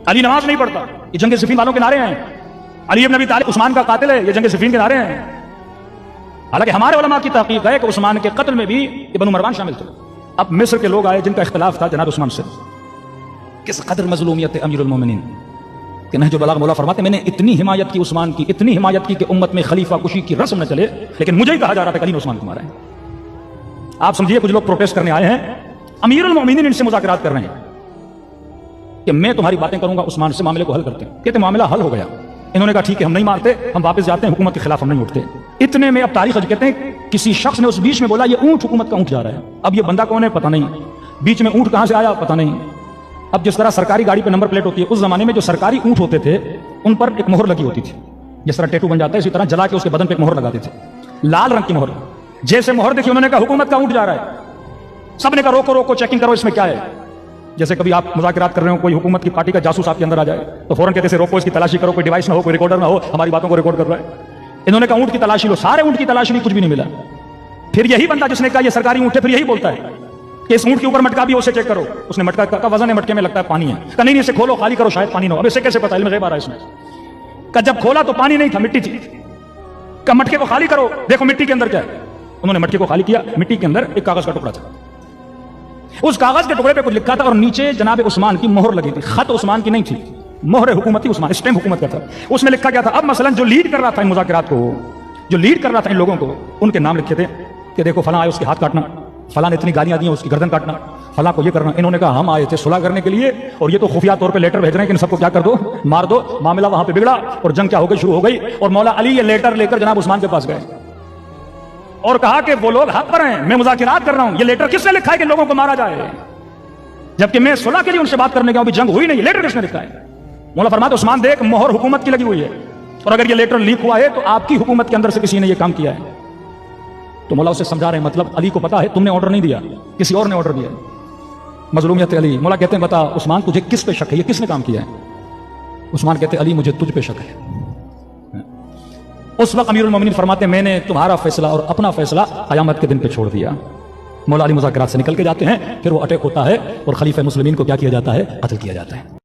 अली नमाज नहीं पढ़ता, ये जंग सिफीन वालों के नारे हैं। अली इब्न अबी तालिब उस्मान का कातिल है, ये जंग सिफीन के नारे हैं। हालांकि हमारे उलमा की तहकीक है कि उस्मान के कत्ल में भी इब्न मरवान शामिल थे। अब मिस्र के लोग आए जिनका इख्तिलाफ था जनाब उस्मान से, किस कदर मजलूमियत अमीरुल मोमिनीन कि नहजुल बलाग मौला फरमाते मैंने इतनी हिमायत की उस्मान की, इतनी हिमायत की कि उम्मत में खलीफा कुशी की रस्म न चले, लेकिन मुझे ही कहा जा रहा था कि अली ने उस्मान को मारा है। आप समझिए कुछ लोग प्रोटेस्ट करने आए हैं, अमीरुल मोमिनीन इनसे मुज़ाकरात कर रहे हैं कि मैं तुम्हारी बातें करूंगा, उस्मान से मामले को हल करते हैं। कहते मामला हल हो गया। इन्होंने कहा ठीक है, हम नहीं मारते, हम वापस जाते हैं, हुकूमत के खिलाफ हम नहीं उठते। इतने में अब तारीख कहते हैं किसी शख्स ने उस बीच में बोला ये ऊंट हुकूमत का ऊंट जा रहा है। अब ये बंदा कौन है पता नहीं, बीच में ऊंट कहां से आया पता नहीं। अब जिस तरह सरकारी गाड़ी पे नंबर प्लेट होती है, उस जमाने में जो सरकारी ऊंट होते थे उन पर एक मोहर लगी होती थी, जिस तरह टैटू बन जाता है इसी तरह जला के उसके बदन पे एक मोहर लगाते थे, लाल रंग की मोहर। जैसे मोहर देखी उन्होंने कहा हुकूमत का ऊंट जा रहा है। सबने कहा रोको रोको, चेकिंग करो, इसमें क्या है। जैसे कभी आप मुज़ाकरात कर रहे हो, कोई हुकूमत की पार्टी का जासूस आपके अंदर आ जाए तो फौरन कहते से रोको, इसकी तलाशी करो, कोई डिवाइस ना हो, कोई रिकॉर्डर ना हो, हमारी बातों को रिकॉर्ड कर रहा है। इन्होंने कहा ऊंट की तलाशी लो, सारे ऊंट की तलाशी ली, कुछ भी नहीं मिला। फिर यही बंदा जिसने कहा ये सरकारी ऊंट है, फिर यही बोलता है कि इस ऊंट के ऊपर मटका भी उसे चेक करो। उसने मटका का वजन है, मटके में लगता है पानी है। कहा नहीं, इसे खोलो, खाली करो, शायद पानी ना हो। अब इसे कैसे पता, इल्म गैब आ रहा है इसमें। कहा जब खोला तो पानी नहीं था, मिट्टी थी। कहा मटके को खाली करो, देखो मिट्टी के अंदर क्या है। उन्होंने मटके को खाली किया, मिट्टी के अंदर एक कागज का टुकड़ा था। उस कागज के टुकड़े पे कुछ लिखा था और नीचे जनाब उस्मान की मोहर लगी थी। खत उस्मान की नहीं थी, मोहर हुकूमती उस्मान, स्टैम्प हुकूमत का था। उसमें लिखा गया था, अब मसलन जो लीड कर रहा था इन मुज़ाकरात को, जो लीड कर रहा था इन लोगों को, उनके नाम लिखे थे कि देखो फलां आए उसके हाथ काटना, फलां ने इतनी गालियां दी उसकी गर्दन काटना, फलां को ये करना। इन्होंने कहा हम आए थे सुलह करने के लिए और ये तो खुफिया तौर पे लेटर भेज रहे हैं कि इन सबको क्या कर दो, मार दो। मामला वहां पे बिगड़ा और जंग क्या हो गई, शुरू हो गई। और मौला अली ये लेटर लेकर जनाब उस्मान के पास गए और कहा कि वो लोग हक पर हैं, मैं मुज़ाकरात कर रहा हूं। ये लेटर किसने लिखा है कि लोगों को मारा जाए, जबकि मैं सुलह के लिए उनसे बात करने गया, अभी जंग हुई नहीं, लेटर किसने लिखा है। मौला फरमाते उस्मान देख, मोहर हुकूमत की लगी हुई है और अगर ये लेटर लीक हुआ है तो आपकी हुकूमत के अंदर से किसी ने ये काम किया है। तो मौला उसे समझा रहे हैं, मतलब अली को पता है तुमने ऑर्डर नहीं दिया, किसी और ने ऑर्डर दिया। मजलूमियत अली। मौला कहते हैं बता उस्मान तुझे किस पे शक है, ये किसने काम किया है। उस्मान कहते अली मुझे तुझ पे शक है। उस वक्त अमीरुल मोमिनीन फरमाते मैंने तुम्हारा फैसला और अपना फैसला क़यामत के दिन पे छोड़ दिया। मौला अली मुज़ाकरात से निकल के जाते हैं, फिर वो अटैक होता है और खलीफा मुस्लिमीन को क्या किया जाता है, कत्ल किया जाता है।